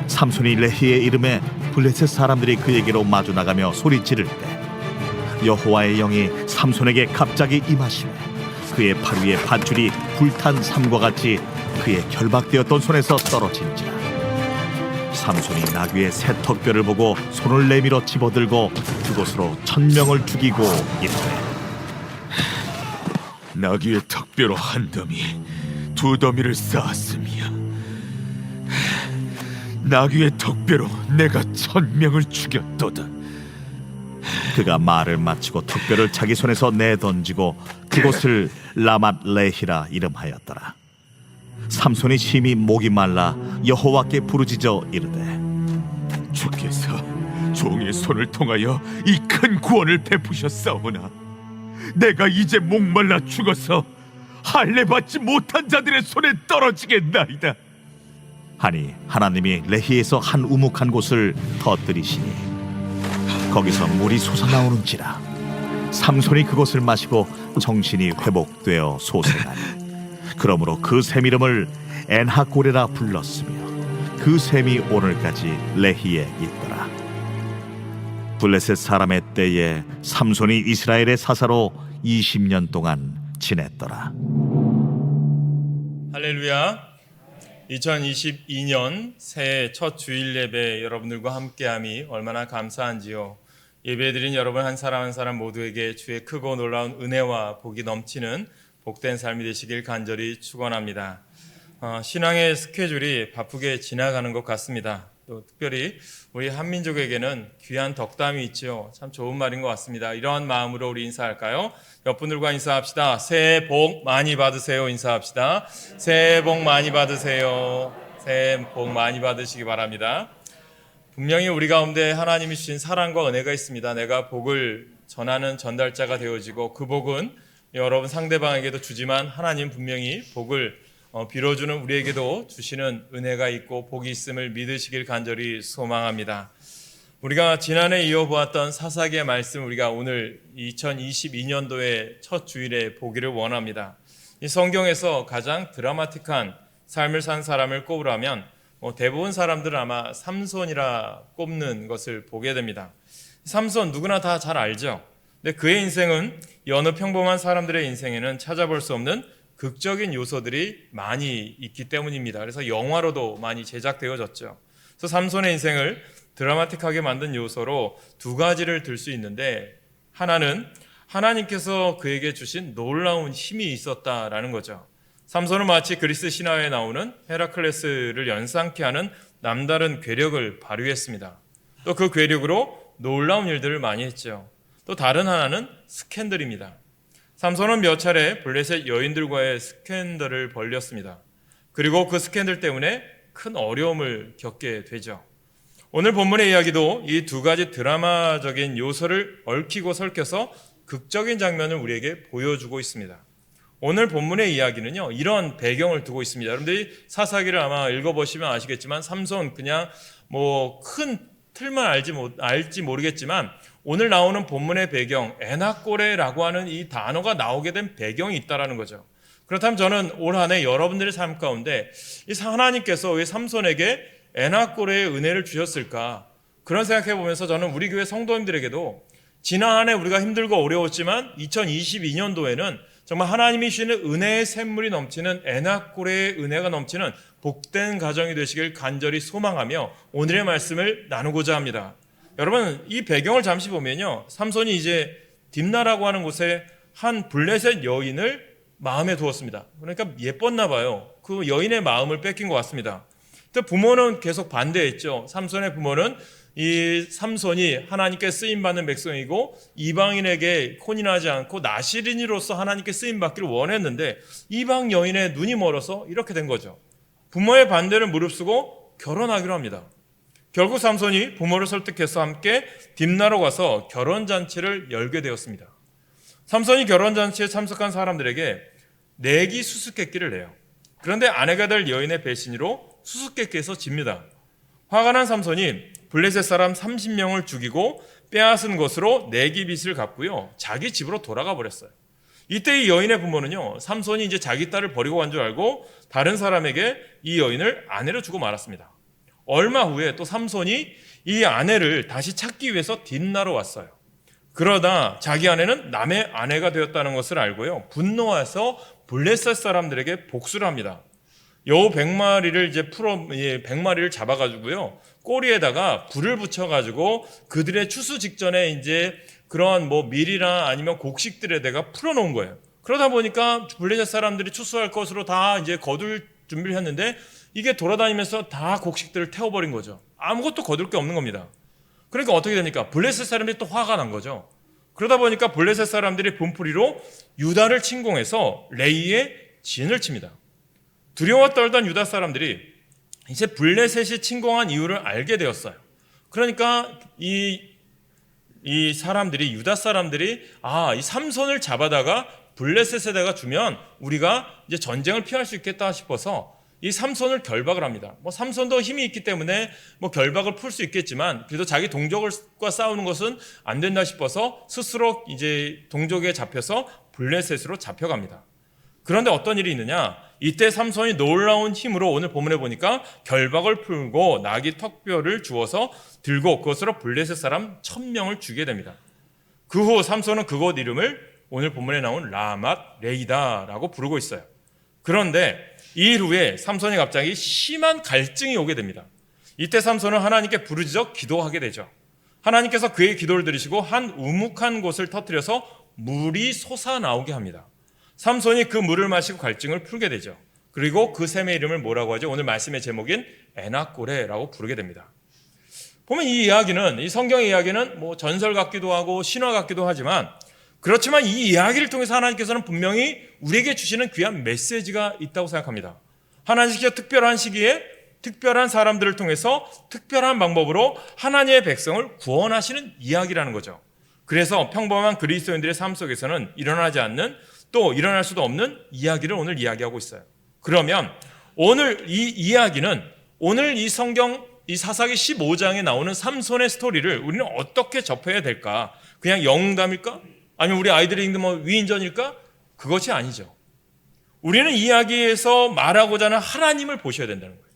삼손이 레히의 이름에 블레셋 사람들이 그에게로 마주 나가며 소리 지를 때 여호와의 영이 삼손에게 갑자기 임하시매 그의 팔 위에 밧줄이 불탄 삼과 같이 그의 결박되었던 손에서 떨어진지라. 삼손이 나귀의 새 턱뼈를 보고 손을 내밀어 집어들고 그곳으로 1000명을 죽이고 이르되, 나귀의 턱뼈로 한 더미, 두 더미를 쌓았으며 나귀의 턱뼈로 내가 1000명을 죽였도다. 그가 말을 마치고 턱뼈를 자기 손에서 내던지고 그곳을 라맛 레히라 이름하였더라. 삼손이 심히 목이 말라 여호와께 부르짖어 이르되, 주께서 종의 손을 통하여 이 큰 구원을 베푸셨사오나 내가 이제 목말라 죽어서 할례 받지 못한 자들의 손에 떨어지겠나이다. 하니 하나님이 레히에서 한 우묵한 곳을 터뜨리시니 거기서 물이 솟아나오는지라. 삼손이 그것을 마시고 정신이 회복되어 소생하니 그러므로 그 샘 이름을 엔하고레라 불렀으며 그 샘이 오늘까지 레히에 있더라. 블레셋 사람의 때에 삼손이 이스라엘의 사사로 20년 동안 지냈더라. 할렐루야. 2022년 새해 첫 주일 예배 여러분들과 함께함이 얼마나 감사한지요. 예배드린 여러분 한 사람 한 사람 모두에게 주의 크고 놀라운 은혜와 복이 넘치는 복된 삶이 되시길 간절히 축원합니다. 신앙의 스케줄이 바쁘게 지나가는 것 같습니다. 또 특별히 우리 한민족에게는 귀한 덕담이 있죠. 참 좋은 말인 것 같습니다. 이러한 마음으로 우리 인사할까요? 옆분들과 인사합시다. 새해 복 많이 받으세요. 인사합시다. 새해 복 많이 받으세요. 새해 복 많이 받으시기 바랍니다. 분명히 우리 가운데 하나님이 주신 사랑과 은혜가 있습니다. 내가 복을 전하는 전달자가 되어지고 그 복은 여러분 상대방에게도 주지만 하나님 분명히 복을 빌어주는 우리에게도 주시는 은혜가 있고 복이 있음을 믿으시길 간절히 소망합니다. 우리가 지난해 이어보았던 사사기의 말씀 우리가 오늘 2022년도의 첫 주일에 보기를 원합니다. 이 성경에서 가장 드라마틱한 삶을 산 사람을 꼽으라면 대부분 사람들은 아마 삼손이라 꼽는 것을 보게 됩니다. 삼손 누구나 다 잘 알죠. 근데 그의 인생은 여느 평범한 사람들의 인생에는 찾아볼 수 없는 극적인 요소들이 많이 있기 때문입니다. 그래서 영화로도 많이 제작되어졌죠. 그래서 삼손의 인생을 드라마틱하게 만든 요소로 두 가지를 들 수 있는데, 하나는 하나님께서 그에게 주신 놀라운 힘이 있었다라는 거죠. 삼손은 마치 그리스 신화에 나오는 헤라클레스를 연상케 하는 남다른 괴력을 발휘했습니다. 또 그 괴력으로 놀라운 일들을 많이 했죠. 또 다른 하나는 스캔들입니다. 삼손은 몇 차례 블레셋 여인들과의 스캔들을 벌였습니다. 그리고 그 스캔들 때문에 큰 어려움을 겪게 되죠. 오늘 본문의 이야기도 이 두 가지 드라마적인 요소를 얽히고 설켜서 극적인 장면을 우리에게 보여주고 있습니다. 오늘 본문의 이야기는요, 이런 배경을 두고 있습니다. 여러분들이 사사기를 아마 읽어보시면 아시겠지만 삼손 그냥 큰 틀만 알지 모르겠지만 오늘 나오는 본문의 배경 에나꼬레라고 하는 이 단어가 나오게 된 배경이 있다라는 거죠. 그렇다면 저는 올 한 해 여러분들의 삶 가운데 이 하나님께서 왜 삼손에게 에나꼬레의 은혜를 주셨을까? 그런 생각해 보면서 저는 우리 교회 성도님들에게도 지난 한 해 우리가 힘들고 어려웠지만 2022년도에는 정말 하나님이 주시는 은혜의 샘물이 넘치는 에나꼬레의 은혜가 넘치는 복된 가정이 되시길 간절히 소망하며 오늘의 말씀을 나누고자 합니다. 여러분, 이 배경을 잠시 보면요, 삼손이 이제 딥나라고 하는 곳에 한 블레셋 여인을 마음에 두었습니다. 그러니까 예뻤나 봐요. 그 여인의 마음을 뺏긴 것 같습니다. 또 부모는 계속 반대했죠. 삼손의 부모는 이 삼손이 하나님께 쓰임받는 백성이고 이방인에게 혼인하지 않고 나시린이로서 하나님께 쓰임받기를 원했는데 이방 여인의 눈이 멀어서 이렇게 된 거죠. 부모의 반대를 무릅쓰고 결혼하기로 합니다. 결국 삼손이 부모를 설득해서 함께 딥나로 가서 결혼잔치를 열게 되었습니다. 삼손이 결혼잔치에 참석한 사람들에게 내기 수수께끼를 내요. 그런데 아내가 될 여인의 배신으로 수수께끼에서 집니다. 화가 난 삼손이 블레셋 사람 30명을 죽이고 빼앗은 것으로 내기 빚을 갚고요, 자기 집으로 돌아가 버렸어요. 이때 이 여인의 부모는요, 삼손이 이제 자기 딸을 버리고 간 줄 알고 다른 사람에게 이 여인을 아내로 주고 말았습니다. 얼마 후에 또 삼손이 이 아내를 다시 찾기 위해서 뒷나로 왔어요. 그러다 자기 아내는 남의 아내가 되었다는 것을 알고요, 분노해서 블레셋 사람들에게 복수를 합니다. 여우 100마리를 이제 100마리를 잡아가지고요, 꼬리에다가 불을 붙여가지고 그들의 추수 직전에 이제 그러한 뭐 밀이나 아니면 곡식들에다가 풀어놓은 거예요. 그러다 보니까 블레셋 사람들이 추수할 것으로 다 이제 거둘 준비를 했는데 이게 돌아다니면서 다 곡식들을 태워버린 거죠. 아무것도 거둘 게 없는 겁니다. 그러니까 어떻게 됩니까? 블레셋 사람들이 또 화가 난 거죠. 그러다 보니까 블레셋 사람들이 분풀이로 유다를 침공해서 레이에 진을 칩니다. 두려워 떨던 유다 사람들이 이제 블레셋이 침공한 이유를 알게 되었어요. 그러니까 이 사람들이, 유다 사람들이 이 삼손을 잡아다가 블레셋에다가 주면 우리가 이제 전쟁을 피할 수 있겠다 싶어서 이 삼손을 결박을 합니다. 뭐 삼손도 힘이 있기 때문에 뭐 결박을 풀 수 있겠지만 그래도 자기 동족과 싸우는 것은 안 된다 싶어서 스스로 이제 동족에 잡혀서 블레셋으로 잡혀갑니다. 그런데 어떤 일이 있느냐? 이때 삼손이 놀라운 힘으로 오늘 본문에 보니까 결박을 풀고 나귀 턱뼈를 주어서 들고 그것으로 블레셋 사람 1000명을 죽이게 됩니다. 그 후 삼손은 그곳 이름을 오늘 본문에 나온 라맛 레이다라고 부르고 있어요. 그런데 이 일 후에 삼손이 갑자기 심한 갈증이 오게 됩니다. 이때 삼손은 하나님께 부르짖어 기도하게 되죠. 하나님께서 그의 기도를 들으시고 한 우묵한 곳을 터뜨려서 물이 솟아나오게 합니다. 삼손이 그 물을 마시고 갈증을 풀게 되죠. 그리고 그 샘의 이름을 뭐라고 하죠? 오늘 말씀의 제목인 에낙고레라고 부르게 됩니다. 보면 이 이야기는, 이 성경의 이야기는 뭐 전설 같기도 하고 신화 같기도 하지만, 그렇지만 이 이야기를 통해서 하나님께서는 분명히 우리에게 주시는 귀한 메시지가 있다고 생각합니다. 하나님께서 특별한 시기에 특별한 사람들을 통해서 특별한 방법으로 하나님의 백성을 구원하시는 이야기라는 거죠. 그래서 평범한 그리스도인들의 삶 속에서는 일어나지 않는, 또 일어날 수도 없는 이야기를 오늘 이야기하고 있어요. 그러면 오늘 이 이야기는, 오늘 이 성경 이 사사기 15장에 나오는 삼손의 스토리를 우리는 어떻게 접해야 될까? 그냥 영웅담일까? 아니면 우리 아이들이 읽는 뭐 위인전일까? 그것이 아니죠. 우리는 이 이야기에서 말하고자 하는 하나님을 보셔야 된다는 거예요.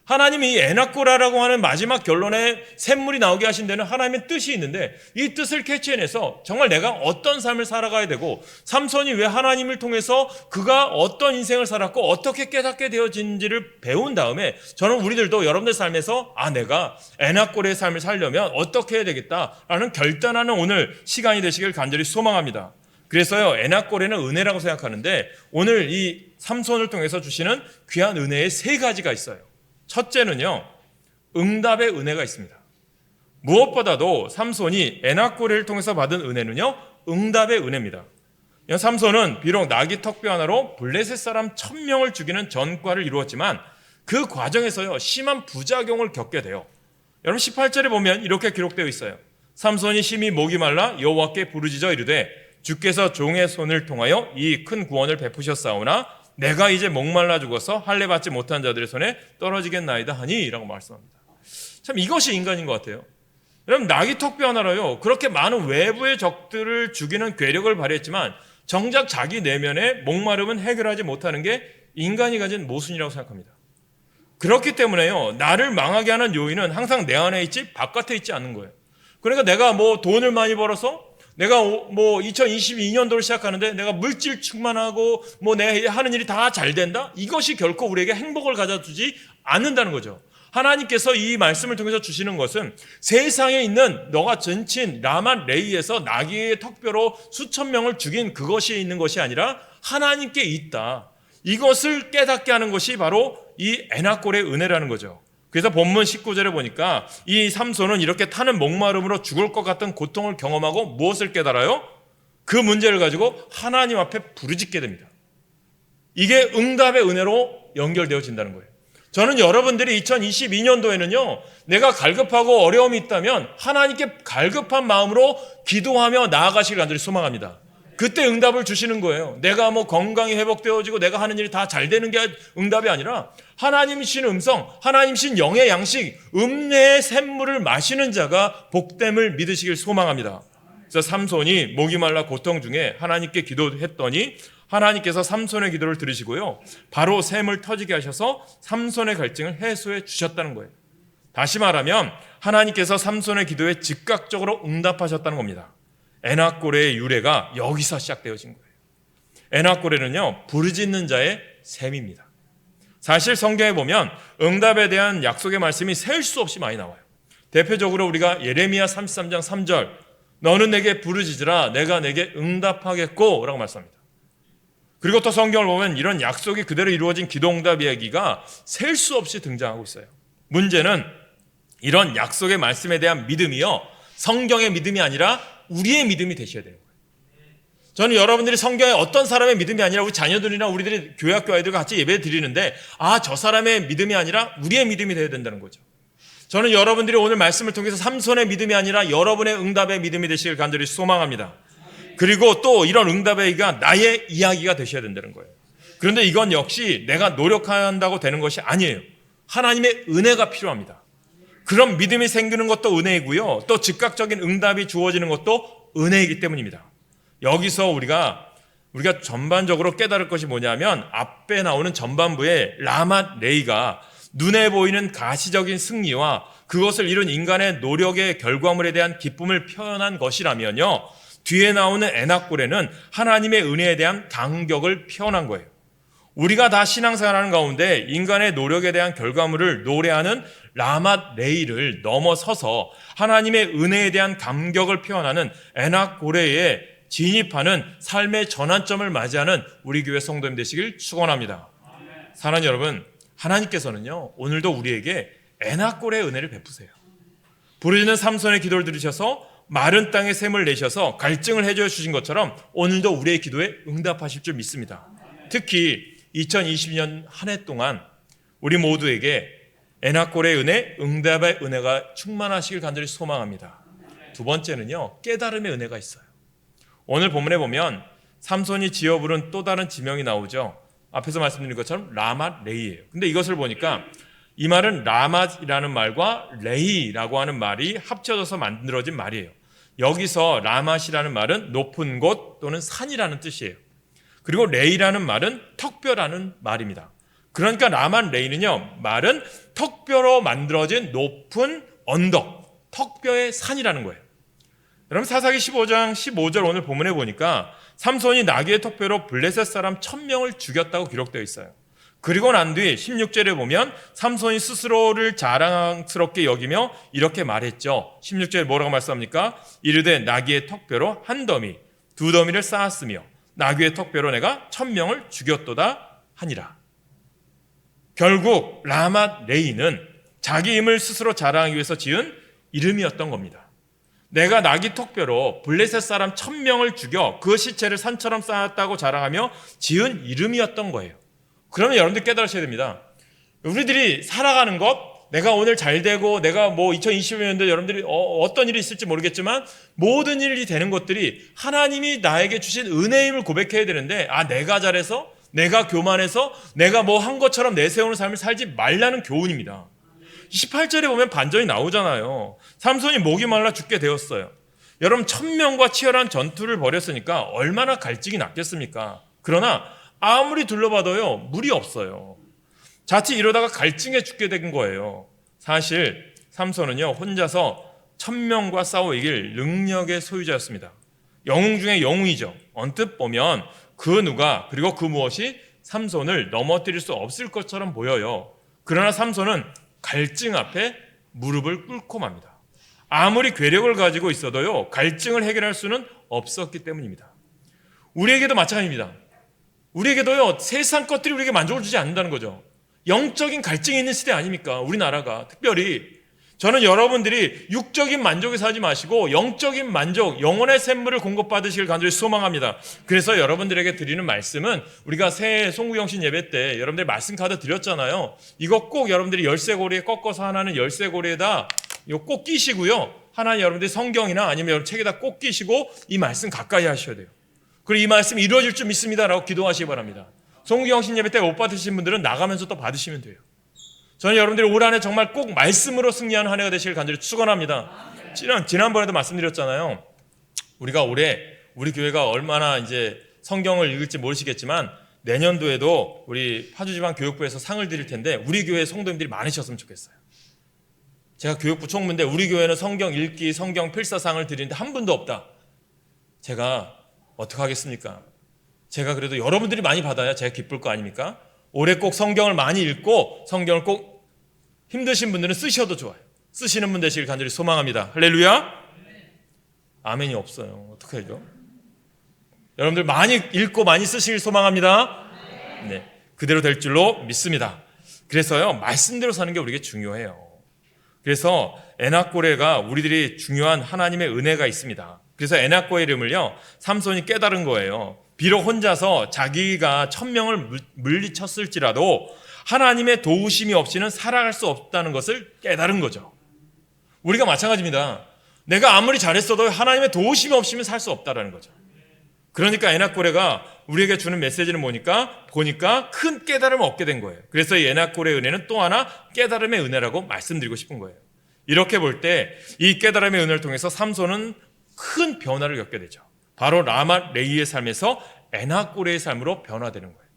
하나님이 이 에낙고라라고 하는 마지막 결론에 샘물이 나오게 하신 데는 하나님의 뜻이 있는데, 이 뜻을 캐치해내서 정말 내가 어떤 삶을 살아가야 되고, 삼손이 왜 하나님을 통해서 그가 어떤 인생을 살았고 어떻게 깨닫게 되어진지를 배운 다음에, 저는 우리들도 여러분들 삶에서 내가 에낙고라의 삶을 살려면 어떻게 해야 되겠다라는 결단하는 오늘 시간이 되시길 간절히 소망합니다. 그래서요, 에낙고라는 은혜라고 생각하는데, 오늘 이 삼손을 통해서 주시는 귀한 은혜의 3가지가 있어요. 첫째는요, 응답의 은혜가 있습니다. 무엇보다도 삼손이 에낙고레를 통해서 받은 은혜는요, 응답의 은혜입니다. 삼손은 비록 나귀 턱뼈 하나로 블레셋 사람 1000명을 죽이는 전과를 이루었지만 그 과정에서요, 심한 부작용을 겪게 돼요. 여러분 18절에 보면 이렇게 기록되어 있어요. 삼손이 심히 목이 말라 여호와께 부르짖어 이르되 주께서 종의 손을 통하여 이 큰 구원을 베푸셨사오나 내가 이제 목말라 죽어서 할례 받지 못한 자들의 손에 떨어지겠나이다 하니 라고 말씀합니다. 참 이것이 인간인 것 같아요. 여러분 나귀 턱뼈 하나로요, 그렇게 많은 외부의 적들을 죽이는 괴력을 발휘했지만 정작 자기 내면의 목마름은 해결하지 못하는 게 인간이 가진 모순이라고 생각합니다. 그렇기 때문에요, 나를 망하게 하는 요인은 항상 내 안에 있지 바깥에 있지 않는 거예요. 그러니까 내가 뭐 돈을 많이 벌어서, 내가 뭐 2022년도를 시작하는데 내가 물질 충만하고 뭐 내 하는 일이 다 잘 된다? 이것이 결코 우리에게 행복을 가져주지 않는다는 거죠. 하나님께서 이 말씀을 통해서 주시는 것은 세상에 있는 너가 전친 라만 레이에서 나귀의 턱뼈로 수천 명을 죽인 그것이 있는 것이 아니라 하나님께 있다. 이것을 깨닫게 하는 것이 바로 이 에낙골의 은혜라는 거죠. 그래서 본문 19절에 보니까 이 삼손은 이렇게 타는 목마름으로 죽을 것 같은 고통을 경험하고 무엇을 깨달아요? 그 문제를 가지고 하나님 앞에 부르짖게 됩니다. 이게 응답의 은혜로 연결되어진다는 거예요. 저는 여러분들이 2022년도에는요, 내가 갈급하고 어려움이 있다면 하나님께 갈급한 마음으로 기도하며 나아가시길 간절히 소망합니다. 그때 응답을 주시는 거예요. 내가 뭐 건강이 회복되어지고 내가 하는 일이 다 잘 되는 게 응답이 아니라 하나님이신 음성, 하나님이신 영의 양식, 음내의 샘물을 마시는 자가 복됨을 믿으시길 소망합니다. 그래서 삼손이 목이 말라 고통 중에 하나님께 기도했더니 하나님께서 삼손의 기도를 들으시고요, 바로 샘을 터지게 하셔서 삼손의 갈증을 해소해 주셨다는 거예요. 다시 말하면 하나님께서 삼손의 기도에 즉각적으로 응답하셨다는 겁니다. 에낙고레의 유래가 여기서 시작되어진 거예요. 에낙고레는요, 부르짖는 자의 셈입니다. 사실 성경에 보면 응답에 대한 약속의 말씀이 셀 수 없이 많이 나와요. 대표적으로 우리가 예레미야 33장 3절, 너는 내게 부르짖으라 내가 내게 응답하겠고 라고 말씀합니다. 그리고 또 성경을 보면 이런 약속이 그대로 이루어진 기도응답 이야기가 셀 수 없이 등장하고 있어요. 문제는 이런 약속의 말씀에 대한 믿음이요, 성경의 믿음이 아니라 우리의 믿음이 되셔야 되는 거예요. 저는 여러분들이 성경에 어떤 사람의 믿음이 아니라 우리 자녀들이나 우리들이 교회 학교 아이들과 같이 예배 드리는데 저 사람의 믿음이 아니라 우리의 믿음이 되어야 된다는 거죠. 저는 여러분들이 오늘 말씀을 통해서 삼손의 믿음이 아니라 여러분의 응답의 믿음이 되시길 간절히 소망합니다. 그리고 또 이런 응답의 이야기가 나의 이야기가 되셔야 된다는 거예요. 그런데 이건 역시 내가 노력한다고 되는 것이 아니에요. 하나님의 은혜가 필요합니다. 그런 믿음이 생기는 것도 은혜이고요, 또 즉각적인 응답이 주어지는 것도 은혜이기 때문입니다. 여기서 우리가 전반적으로 깨달을 것이 뭐냐면 앞에 나오는 전반부의 라맛 레이가 눈에 보이는 가시적인 승리와 그것을 이룬 인간의 노력의 결과물에 대한 기쁨을 표현한 것이라면요, 뒤에 나오는 에낙고레는 하나님의 은혜에 대한 감격을 표현한 거예요. 우리가 다 신앙생활하는 가운데 인간의 노력에 대한 결과물을 노래하는 라맛 레이를 넘어서서 하나님의 은혜에 대한 감격을 표현하는 에낙고레에 진입하는 삶의 전환점을 맞이하는 우리 교회 성도님 되시길 축원합니다. 사랑하는 여러분, 하나님께서는요, 오늘도 우리에게 에낙고레의 은혜를 베푸세요. 부르짖는 삼손의 기도를 들으셔서 마른 땅에 샘을 내셔서 갈증을 해줘 주신 것처럼 오늘도 우리의 기도에 응답하실 줄 믿습니다. 특히 2020년 한 해 동안 우리 모두에게 에낙고레의 은혜, 응답의 은혜가 충만하시길 간절히 소망합니다. 두 번째는요, 깨달음의 은혜가 있어요. 오늘 본문에 보면 삼손이 지어 부른 또 다른 지명이 나오죠. 앞에서 말씀드린 것처럼 라맛 레이예요. 근데 이것을 보니까 이 말은 라맛이라는 말과 레이라고 하는 말이 합쳐져서 만들어진 말이에요. 여기서 라맛이라는 말은 높은 곳 또는 산이라는 뜻이에요. 그리고 레이라는 말은 턱뼈라는 말입니다. 그러니까 라맛 레이는요, 말은 턱뼈로 만들어진 높은 언덕, 턱뼈의 산이라는 거예요. 여러분, 사사기 15장 15절 오늘 본문에 보니까 삼손이 나귀의 턱뼈로 블레셋 사람 1000명을 죽였다고 기록되어 있어요. 그리고 난 뒤 16절에 보면 삼손이 스스로를 자랑스럽게 여기며 이렇게 말했죠. 16절에 뭐라고 말씀합니까? 이르되 나귀의 턱뼈로 한 더미, 두 더미를 쌓았으며 나귀의 턱뼈로 내가 1000명을 죽였도다 하니라. 결국 라맛 레이는 자기 힘을 스스로 자랑하기 위해서 지은 이름이었던 겁니다. 내가 나귀 턱뼈로 블레셋 사람 1000명을 죽여 그 시체를 산처럼 쌓았다고 자랑하며 지은 이름이었던 거예요. 그러면 여러분들 깨달으셔야 됩니다. 우리들이 살아가는 것, 내가 오늘 잘 되고 내가 2020년도에 여러분들이 어떤 일이 있을지 모르겠지만 모든 일이 되는 것들이 하나님이 나에게 주신 은혜임을 고백해야 되는데, 내가 잘해서, 내가 교만해서, 내가 한 것처럼 내세우는 삶을 살지 말라는 교훈입니다. 18절에 보면 반전이 나오잖아요. 삼손이 목이 말라 죽게 되었어요. 여러분, 1000명과 치열한 전투를 벌였으니까 얼마나 갈증이 났겠습니까? 그러나 아무리 둘러봐도요, 물이 없어요. 자칫 이러다가 갈증에 죽게 된 거예요. 사실 삼손은요, 혼자서 1000명과 싸워 이길 능력의 소유자였습니다. 영웅 중에 영웅이죠. 언뜻 보면 그 누가, 그리고 그 무엇이 삼손을 넘어뜨릴 수 없을 것처럼 보여요. 그러나 삼손은 갈증 앞에 무릎을 꿇고 맙니다. 아무리 괴력을 가지고 있어도요, 갈증을 해결할 수는 없었기 때문입니다. 우리에게도 마찬가지입니다. 우리에게도요, 세상 것들이 우리에게 만족을 주지 않는다는 거죠. 영적인 갈증이 있는 시대 아닙니까? 우리나라가. 특별히 저는 여러분들이 육적인 만족에 사지 마시고 영적인 만족, 영혼의 샘물을 공급받으시길 간절히 소망합니다. 그래서 여러분들에게 드리는 말씀은, 우리가 새해 송구영신 예배 때 여러분들 말씀 카드 드렸잖아요. 이거 꼭 여러분들이 열쇠고리에 꺾어서 하나는 열쇠고리에다 이거 꼭 끼시고요, 하나는 여러분들이 성경이나 아니면 여러분 책에다 꼭 끼시고 이 말씀 가까이 하셔야 돼요. 그리고 이 말씀 이루어질 줄 믿습니다라고 기도하시기 바랍니다. 송구영신 예배 때 못 받으신 분들은 나가면서 또 받으시면 돼요. 저는 여러분들이 올 한해 정말 꼭 말씀으로 승리하는 한 해가 되시길 간절히 축원합니다. 지난번에도 말씀드렸잖아요. 우리가 올해 우리 교회가 얼마나 이제 성경을 읽을지 모르시겠지만 내년도에도 우리 파주지방 교육부에서 상을 드릴 텐데 우리 교회 성도님들이 많으셨으면 좋겠어요. 제가 교육부 총무인데 우리 교회는 성경 읽기, 성경 필사상을 드리는데 한 분도 없다. 제가 어떻게 하겠습니까? 제가 그래도 여러분들이 많이 받아야 제가 기쁠 거 아닙니까? 올해 꼭 성경을 많이 읽고 성경을 꼭 힘드신 분들은 쓰셔도 좋아요. 쓰시는 분 되시길 간절히 소망합니다. 할렐루야. 아멘이 없어요. 어떻게 해요? 여러분들 많이 읽고 많이 쓰시길 소망합니다. 네, 그대로 될 줄로 믿습니다. 그래서요, 말씀대로 사는 게 우리에게 중요해요. 그래서 에나꼬레가 우리들이 중요한 하나님의 은혜가 있습니다. 그래서 에나꼬의 이름을요, 삼손이 깨달은 거예요. 비록 혼자서 자기가 1000명을 물리쳤을지라도 하나님의 도우심이 없이는 살아갈 수 없다는 것을 깨달은 거죠. 우리가 마찬가지입니다. 내가 아무리 잘했어도 하나님의 도우심이 없이는 살 수 없다는 거죠. 그러니까 에나꼬레가 우리에게 주는 메시지는 보니까 큰 깨달음을 얻게 된 거예요. 그래서 이 에나꼬레의 은혜는 또 하나 깨달음의 은혜라고 말씀드리고 싶은 거예요. 이렇게 볼 때 이 깨달음의 은혜를 통해서 삼손은 큰 변화를 겪게 되죠. 바로 라마 레이의 삶에서 에나꼬레의 삶으로 변화되는 거예요.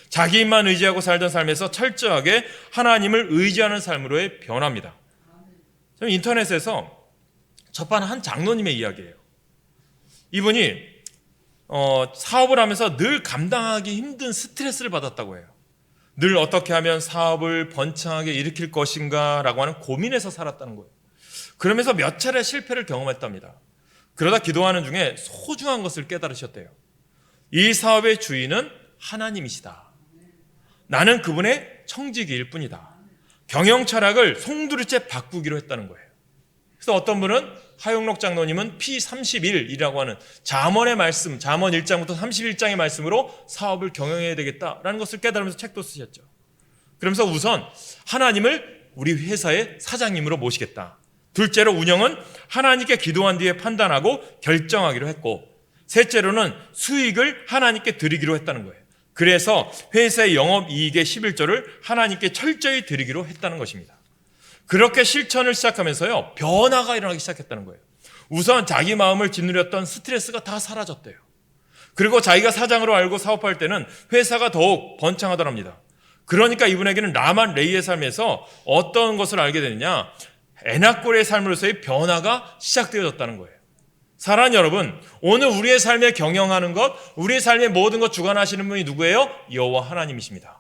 자기 힘만 의지하고 살던 삶에서 철저하게 하나님을 의지하는 삶으로의 변화입니다. 저는 인터넷에서 접한 한 장로님의 이야기예요. 이분이 사업을 하면서 늘 감당하기 힘든 스트레스를 받았다고 해요. 늘 어떻게 하면 사업을 번창하게 일으킬 것인가 라고 하는 고민에서 살았다는 거예요. 그러면서 몇 차례 실패를 경험했답니다. 그러다 기도하는 중에 소중한 것을 깨달으셨대요. 이 사업의 주인은 하나님이시다. 나는 그분의 청지기일 뿐이다. 경영 철학을 송두리째 바꾸기로 했다는 거예요. 그래서 어떤 분은 하용록 장로님은 P31이라고 하는 잠언의 말씀, 잠언 1장부터 31장의 말씀으로 사업을 경영해야 되겠다라는 것을 깨달으면서 책도 쓰셨죠. 그러면서 우선 하나님을 우리 회사의 사장님으로 모시겠다. 둘째로 운영은 하나님께 기도한 뒤에 판단하고 결정하기로 했고, 셋째로는 수익을 하나님께 드리기로 했다는 거예요. 그래서 회사의 영업이익의 11조를 하나님께 철저히 드리기로 했다는 것입니다. 그렇게 실천을 시작하면서요, 변화가 일어나기 시작했다는 거예요. 우선 자기 마음을 짓누렸던 스트레스가 다 사라졌대요. 그리고 자기가 사장으로 알고 사업할 때는 회사가 더욱 번창하더랍니다. 그러니까 이분에게는 라만 레이의 삶에서 어떤 것을 알게 되느냐, 에나꼬레의 삶으로서의 변화가 시작되어졌다는 거예요. 사랑하는 여러분, 오늘 우리의 삶에 경영하는 것, 우리의 삶의 모든 것 주관하시는 분이 누구예요? 여호와 하나님이십니다.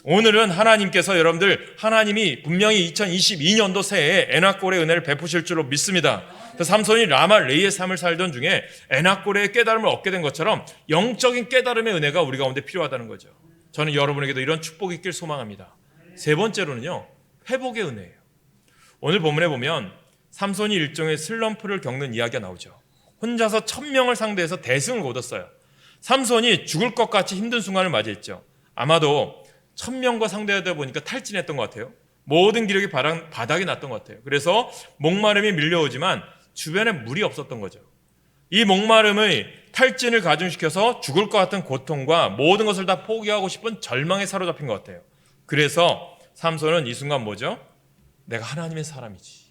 오늘은 하나님께서 여러분들, 하나님이 분명히 2022년도 새해에 에나꼬레의 은혜를 베푸실 줄로 믿습니다. 삼손이 라마 레이의 삶을 살던 중에 에나꼬레의 깨달음을 얻게 된 것처럼 영적인 깨달음의 은혜가 우리 가운데 필요하다는 거죠. 저는 여러분에게도 이런 축복이 있길 소망합니다. 세 번째로는요, 회복의 은혜예요. 오늘 본문에 보면 삼손이 일종의 슬럼프를 겪는 이야기가 나오죠. 혼자서 1000명을 상대해서 대승을 거뒀어요. 삼손이 죽을 것 같이 힘든 순간을 맞이했죠. 아마도 1000명과 상대하다 보니까 탈진했던 것 같아요. 모든 기력이 바닥이 났던 것 같아요. 그래서 목마름이 밀려오지만 주변에 물이 없었던 거죠. 이 목마름의 탈진을 가중시켜서 죽을 것 같은 고통과 모든 것을 다 포기하고 싶은 절망에 사로잡힌 것 같아요. 그래서 삼손은 이 순간 뭐죠? 내가 하나님의 사람이지.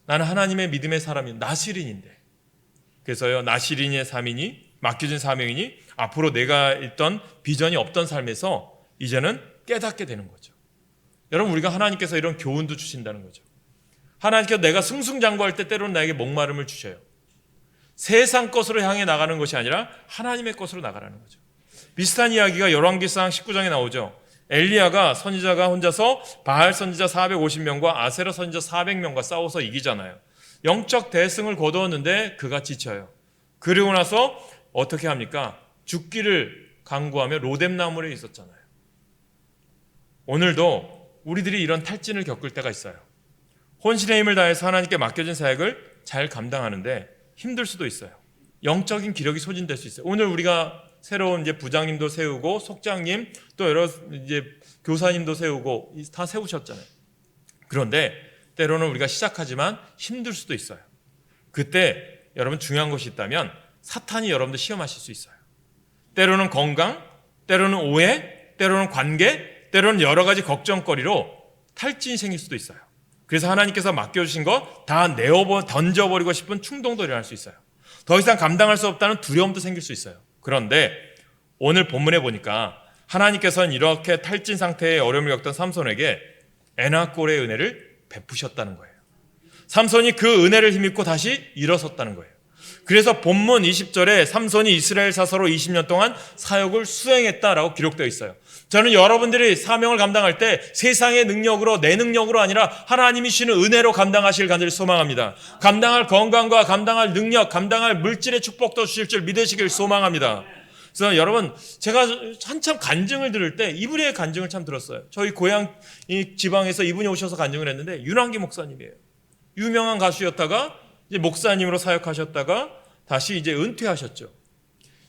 나는 하나님의 믿음의 사람이 나시린인데. 그래서요, 나시린의 삶이니 맡겨진 사명이니 앞으로 내가 있던 비전이 없던 삶에서 이제는 깨닫게 되는 거죠. 여러분, 우리가 하나님께서 이런 교훈도 주신다는 거죠. 하나님께서 내가 승승장구할 때 때로는 나에게 목마름을 주셔요. 세상 것으로 향해 나가는 것이 아니라 하나님의 것으로 나가라는 거죠. 비슷한 이야기가 열왕기상 19장에 나오죠. 엘리야가 선지자가 혼자서 바알 선지자 450명과 아세라 선지자 400명과 싸워서 이기잖아요. 영적 대승을 거두었는데 그가 지쳐요. 그리고 나서 어떻게 합니까? 죽기를 강구하며 로뎀나무에 있었잖아요. 오늘도 우리들이 이런 탈진을 겪을 때가 있어요. 혼신의 힘을 다해서 하나님께 맡겨진 사역을 잘 감당하는데 힘들 수도 있어요. 영적인 기력이 소진될 수 있어요. 오늘 우리가 새로운 이제 부장님도 세우고 속장님 또 여러 이제 교사님도 세우고 다 세우셨잖아요. 그런데 때로는 우리가 시작하지만 힘들 수도 있어요. 그때 여러분 중요한 것이 있다면 사탄이 여러분들 시험하실 수 있어요. 때로는 건강, 때로는 오해, 때로는 관계, 때로는 여러 가지 걱정거리로 탈진이 생길 수도 있어요. 그래서 하나님께서 맡겨주신 거 다 던져버리고 싶은 충동도 일어날 수 있어요. 더 이상 감당할 수 없다는 두려움도 생길 수 있어요. 그런데 오늘 본문에 보니까 하나님께서는 이렇게 탈진 상태의 어려움을 겪던 삼손에게 에나꼬레의 은혜를 베푸셨다는 거예요. 삼손이 그 은혜를 힘입고 다시 일어섰다는 거예요. 그래서 본문 20절에 삼손이 이스라엘 사서로 20년 동안 사역을 수행했다라고 기록되어 있어요. 저는 여러분들이 사명을 감당할 때 세상의 능력으로, 내 능력으로 아니라 하나님이 주시는 은혜로 감당하실 간절히 소망합니다. 감당할 건강과 감당할 능력, 감당할 물질의 축복도 주실 줄 믿으시길 소망합니다. 그래서 여러분, 제가 한참 간증을 들을 때 이분의 간증을 참 들었어요. 저희 고향 이 지방에서 이분이 오셔서 간증을 했는데 윤환기 목사님이에요. 유명한 가수였다가 이제 목사님으로 사역하셨다가 다시 이제 은퇴하셨죠.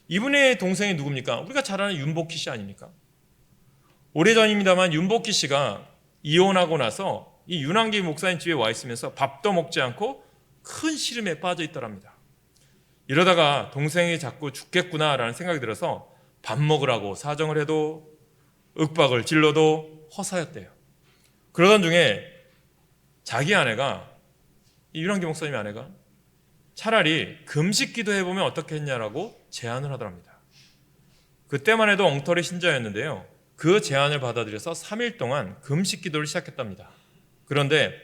이분의 동생이 누굽니까? 우리가 잘 아는 윤복희 씨 아닙니까? 오래전입니다만 윤복희 씨가 이혼하고 나서 이 윤환기 목사님 집에 와 있으면서 밥도 먹지 않고 큰 시름에 빠져 있더랍니다. 이러다가 동생이 자꾸 죽겠구나라는 생각이 들어서 밥 먹으라고 사정을 해도 윽박을 질러도 허사였대요. 그러던 중에 자기 아내가, 이 윤환기 목사님의 아내가 차라리 금식 기도해보면 어떻게 했냐라고 제안을 하더랍니다. 그때만 해도 엉터리 신자였는데요. 그 제안을 받아들여서 3일 동안 금식 기도를 시작했답니다. 그런데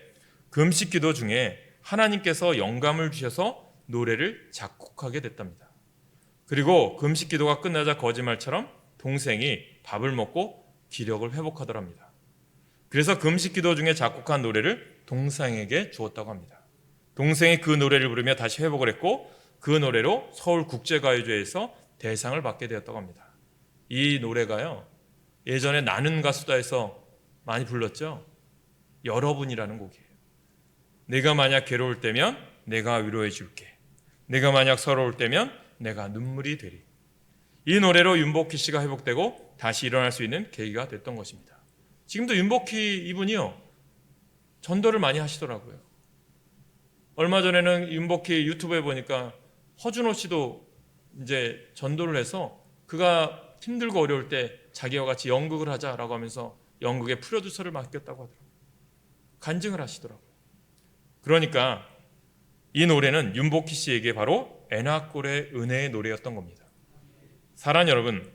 금식 기도 중에 하나님께서 영감을 주셔서 노래를 작곡하게 됐답니다. 그리고 금식 기도가 끝나자 거짓말처럼 동생이 밥을 먹고 기력을 회복하더랍니다. 그래서 금식 기도 중에 작곡한 노래를 동생에게 주었다고 합니다. 동생이 그 노래를 부르며 다시 회복을 했고 그 노래로 서울국제가요제에서 대상을 받게 되었다고 합니다. 이 노래가요, 예전에 나는 가수다에서 많이 불렀죠. 여러분이라는 곡이에요. 내가 만약 괴로울 때면 내가 위로해 줄게. 내가 만약 서러울 때면 내가 눈물이 되리. 이 노래로 윤복희 씨가 회복되고 다시 일어날 수 있는 계기가 됐던 것입니다. 지금도 윤복희 이분이요, 전도를 많이 하시더라고요. 얼마 전에는 윤복희 유튜브에 보니까 허준호 씨도 이제 전도를 해서 그가 힘들고 어려울 때 자기와 같이 연극을 하자라고 하면서 연극의 프로듀서를 맡겼다고 하더라고요. 간증을 하시더라고요. 그러니까 이 노래는 윤복희 씨에게 바로 애나꼴의 은혜의 노래였던 겁니다. 사랑 여러분,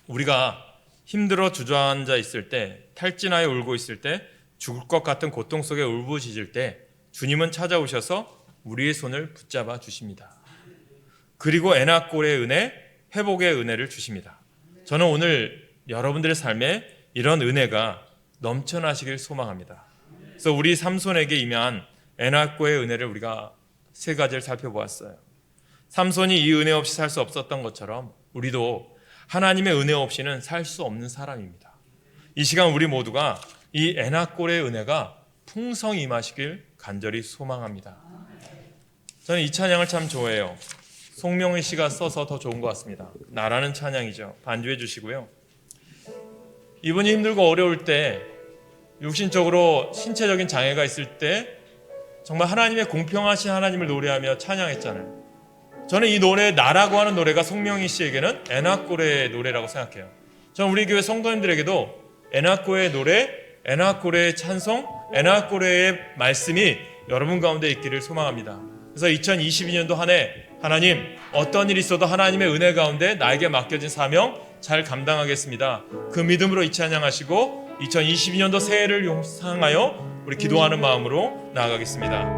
우리가 힘들어 주저앉아 있을 때, 탈진하여 울고 있을 때, 죽을 것 같은 고통 속에 울부짖을 때 주님은 찾아오셔서 우리의 손을 붙잡아 주십니다. 그리고 애나꼴의 은혜, 회복의 은혜를 주십니다. 저는 오늘 여러분들의 삶에 이런 은혜가 넘쳐나시길 소망합니다. 그래서 우리 삼손에게 임한 애나꼴의 은혜를 우리가 세 가지를 살펴보았어요. 삼손이 이 은혜 없이 살 수 없었던 것처럼 우리도 하나님의 은혜 없이는 살 수 없는 사람입니다. 이 시간 우리 모두가 이 애나꼴의 은혜가 풍성히 임하시길 간절히 소망합니다. 저는 이 찬양을 참 좋아해요. 송명희 씨가 써서 더 좋은 것 같습니다. 나라는 찬양이죠. 반주해 주시고요. 이분이 힘들고 어려울 때, 육신적으로 신체적인 장애가 있을 때 정말 하나님의 공평하신 하나님을 노래하며 찬양했잖아요. 저는 이 노래, 나라고 하는 노래가 송명희 씨에게는 애나꼴의 노래라고 생각해요. 저는 우리 교회 성도님들에게도 애나꼴의 노래, 애나꼴의 찬송, 애나꼴의 말씀이 여러분 가운데 있기를 소망합니다. 그래서 2022년도 한 해 하나님, 어떤 일이 있어도 하나님의 은혜 가운데 나에게 맡겨진 사명 잘 감당하겠습니다. 그 믿음으로 이 찬양하시고 2022년도 새해를 향하여 우리 기도하는 마음으로 나아가겠습니다.